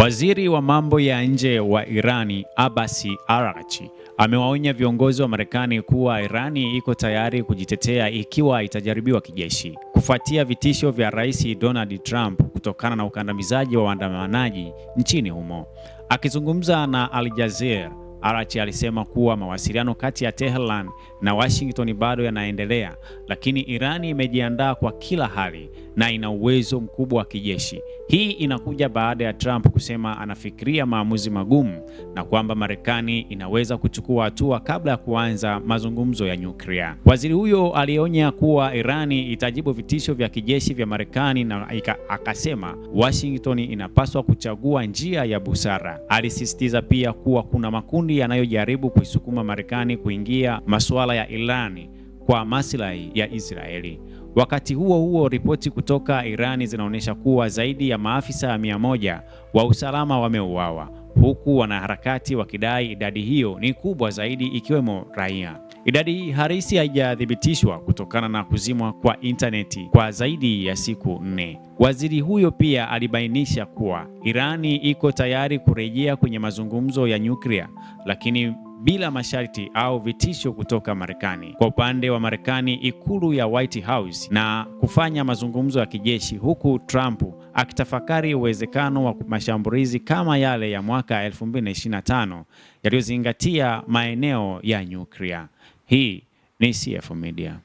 Waziri wa mambo ya nje wa Irani, Abbas Araghchi, amewaonya viongozi wa Marekani kuwa Irani iko tayari kujitetea ikiwa itajaribiwa kijeshi, kufuatia vitisho vya Rais Donald Trump kutokana na ukandamizaji wa waandamanaji nchini humo. Akizungumza na Al Jazeera, Araghchi alisema kuwa mawasiliano kati ya Tehran na Washington bado yanaendelea, lakini Irani imejiandaa kwa kila hali na ina uwezo mkubwa wa kijeshi. Hii inakuja baada ya Trump kusema anafikiria maamuzi magumu na kwamba Marekani inaweza kuchukua hatua kabla ya kuanza mazungumzo ya nyuklia. Waziri huyo alionya kuwa Irani itajibu vitisho vya kijeshi vya Marekani na akasema Washington inapaswa kuchagua njia ya busara. Alisisitiza pia kuwa kuna makundi yanayojaribu kuisukuma Marekani kuingia masuala ya Irani kwa maslahi ya Israeli. Wakati huo huo, ripoti kutoka Irani zinaonyesha kuwa zaidi ya maafisa 100 wa usalama wameuawa, huku wanaharakati wakidai idadi hiyo ni kubwa zaidi, ikiwemo raia. Idadi hii halisi haijathibitishwa kutokana na kuzimwa kwa intaneti kwa zaidi ya siku 4. Waziri huyo pia alibainisha kuwa Irani iko tayari kurejea kwenye mazungumzo ya nyuklia, lakini bila masharti au vitisho kutoka Marekani. Kwa upande wa Marekani, ikulu ya White House na kufanya mazungumzo ya kijeshi, huku Trump akitafakari uwezekano wa mashambulizi kama yale ya mwaka 2025 yaliyozingatia maeneo ya nyuklia. Hii ni CF Media.